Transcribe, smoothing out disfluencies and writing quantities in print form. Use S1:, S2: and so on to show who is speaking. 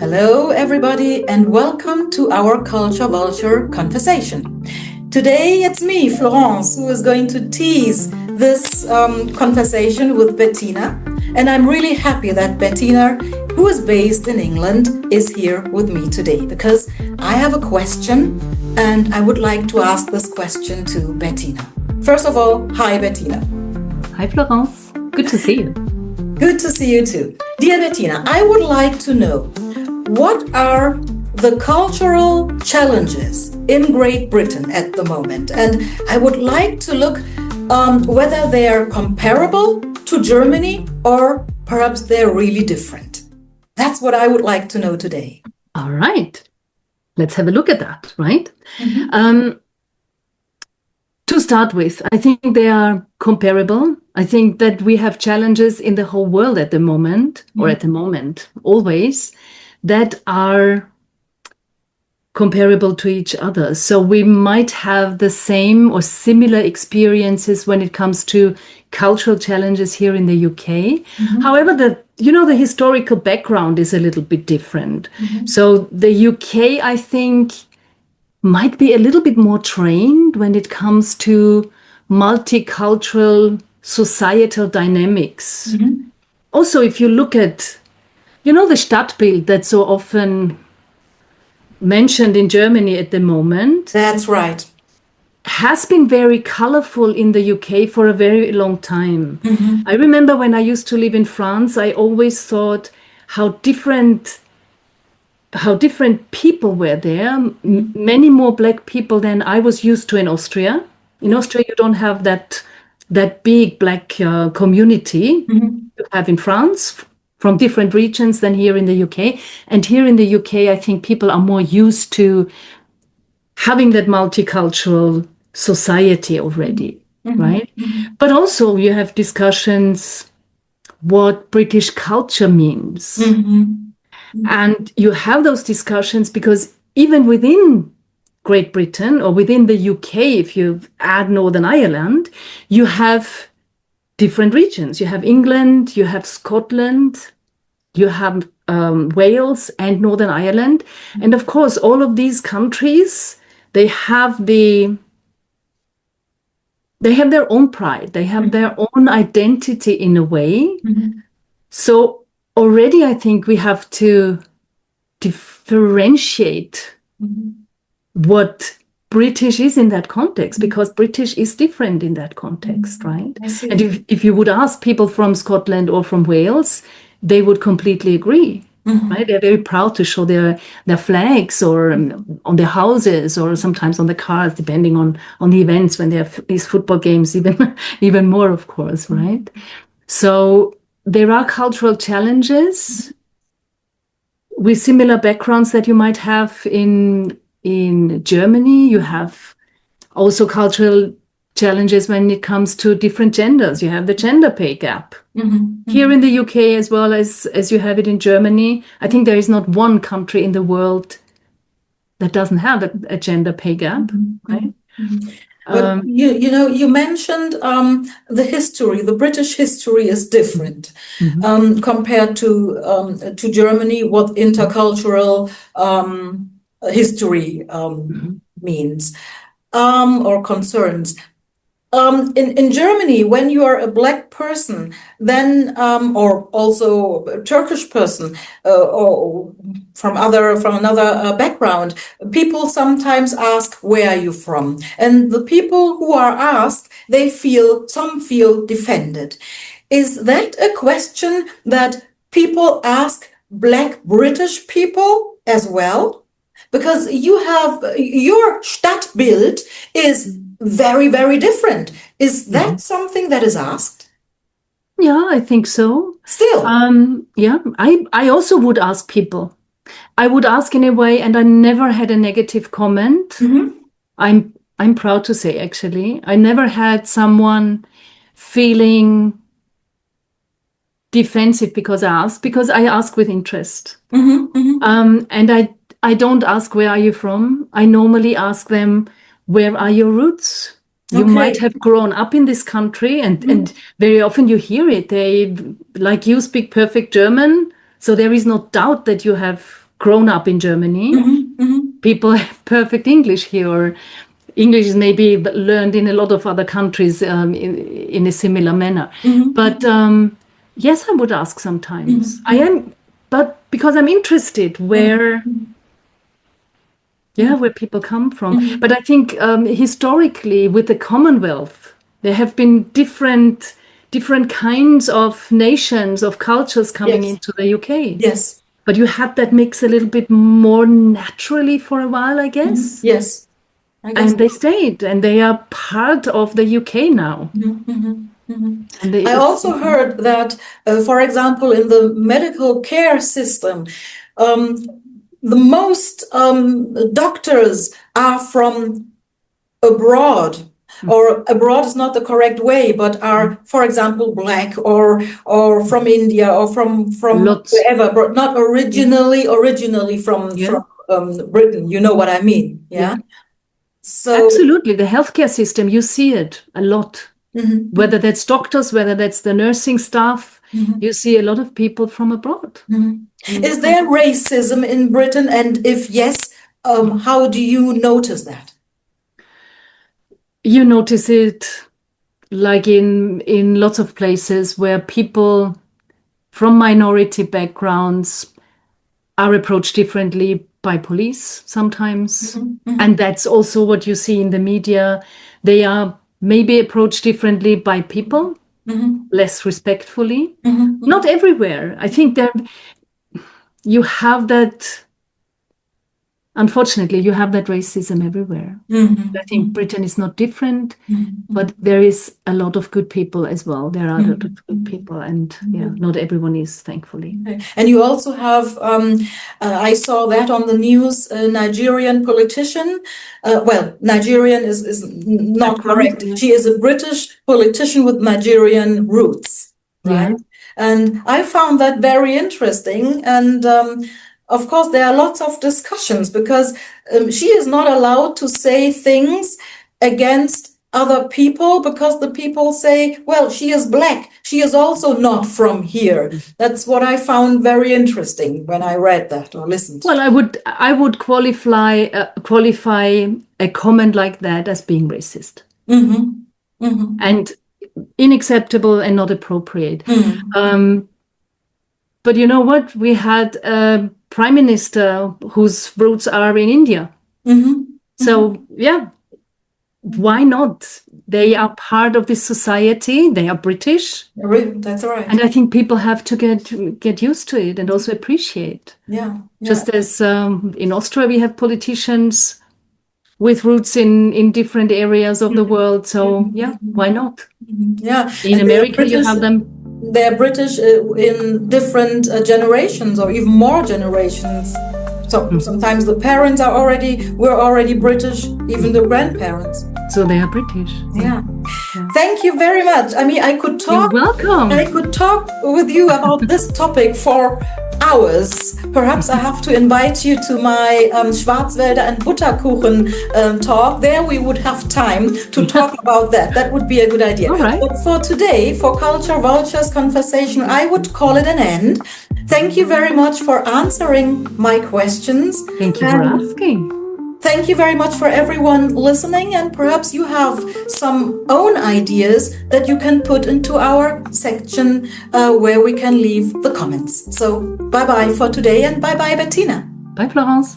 S1: Hello, everybody, and welcome to our Culture Vulture conversation. Today, it's me, Florence, who is going to tease this conversation with Bettina. And I'm really happy that Bettina, who is based in England, is here with me today because I have a question and I would like to ask this question to Bettina. First of all, hi, Bettina.
S2: Hi, Florence. Good to see you.
S1: Good to see you too. Dear Bettina, I would like to know, what are the cultural challenges in Great Britain at the moment? And I would like to look whether they are comparable to Germany or perhaps they're really different. That's what I would like to know today.
S2: All right. Let's have a look at that, right? To start with, I think they are comparable. I think that we have challenges in the whole world at the moment, or at the moment, always, that are comparable to each other. So we might have the same or similar experiences when it comes to cultural challenges here in the UK. However, the historical background is a little bit different. So the UK, I think, might be a little bit more trained when it comes to multicultural societal dynamics. Also, if you look at, the Stadtbild that's so often mentioned in Germany at the moment.
S1: That's right.
S2: Has been very colorful in the UK for a very long time. I remember when I used to live in France, I always thought how different people were there. Many more Black people than I was used to in Austria. In Austria, you don't have that big Black community you have in France from different regions than here in the UK. And here in the UK, I think people are more used to having that multicultural society already, right? But also you have discussions what British culture means. And you have those discussions because even within Great Britain or within the UK, if you add Northern Ireland, you have different regions. You have England, you have Scotland, you have Wales and Northern Ireland. And of course, all of these countries, they have their own pride. They have their own identity in a way. So already, I think we have to differentiate what British is in that context, because British is different in that context, right? And if you would ask people from Scotland or from Wales, they would completely agree, right? They're very proud to show their flags or on their houses or sometimes on the cars, depending on the events when they have these football games, even more, of course, right? So there are cultural challenges with similar backgrounds that you might have in Germany. You have also cultural challenges when it comes to different genders. You have the gender pay gap. Here in the UK, as well as you have it in Germany. I think there is not one country in the world that doesn't have a gender pay gap, right?
S1: But you mentioned the history. The British history is different compared to Germany. What intercultural history means or concerns. In Germany, when you are a Black person, then or also a Turkish person or from another background, people sometimes ask, "Where are you from?" And the people who are asked, some feel defended. Is that a question that people ask Black British people as well? Because you have your Stadtbild is very, very different. Is that something that is asked?
S2: Yeah, I think so.
S1: Still?
S2: Yeah, I also would ask people. I would ask in a way, and I never had a negative comment. I'm proud to say, actually, I never had someone feeling defensive because I ask with interest. And I don't ask, "Where are you from?" I normally ask them, "Where are your roots?" You might have grown up in this country, and very often you hear it. They, like you, speak perfect German, so there is no doubt that you have grown up in Germany. People have perfect English here, or English is maybe learned in a lot of other countries in a similar manner. But yes, I would ask sometimes. I am, but because I'm interested where people come from. But I think historically with the Commonwealth, there have been different kinds of nations, of cultures coming into the UK.
S1: Yes.
S2: But you had that mix a little bit more naturally for a while, I guess.
S1: Yes.
S2: And they stayed, and they are part of the UK now.
S1: I also heard that, for example, in the medical care system, the most doctors are from abroad. Or abroad is not the correct way, but are, for example, black or from India or from wherever, but not originally from Britain. You know what I mean? Yeah. So
S2: absolutely, the healthcare system, you see it a lot. Whether that's doctors, whether that's the nursing staff, you see a lot of people from abroad.
S1: Is there racism in Britain? And if yes, how do you notice that?
S2: You notice it like in lots of places where people from minority backgrounds are approached differently by police sometimes. And that's also what you see in the media. They are maybe approached differently by people, less respectfully. Not everywhere. I think you have that. Unfortunately, you have that racism everywhere. I think Britain is not different, but there is a lot of good people as well. There are a lot of good people, and not everyone is, thankfully.
S1: And you also have, I saw that on the news, a Nigerian politician. Nigerian is not correct. She is a British politician with Nigerian roots, right? Yeah. And I found that very interesting. And of course, there are lots of discussions because she is not allowed to say things against other people because the people say, well, she is black. She is also not from here. That's what I found very interesting when I read that or listened.
S2: Well, I would qualify a comment like that as being racist and unacceptable and not appropriate. But you know what? We had a prime minister whose roots are in India. So, why not? They are part of this society. They are British.
S1: That's right.
S2: And I think people have to get used to it and also appreciate. Just as in Austria, we have politicians with roots in different areas of the world. So, why not? In America, you have them.
S1: They're British in different generations or even more generations. So sometimes the parents were already British, even the grandparents.
S2: So they are British.
S1: Yeah. Thank you very much. I mean, I could talk.
S2: You're welcome.
S1: I could talk with you about this topic for hours. Perhaps I have to invite you to my Schwarzwälder and Butterkuchen talk. There we would have time to talk about that. That would be a good idea.
S2: All right.
S1: But for today, for Culture Vultures Conversation, I would call it an end. Thank you very much for answering my questions.
S2: Thank you for asking.
S1: Thank you very much for everyone listening, and perhaps you have some own ideas that you can put into our section where we can leave the comments. So bye-bye for today, and bye-bye, Bettina.
S2: Bye, Florence.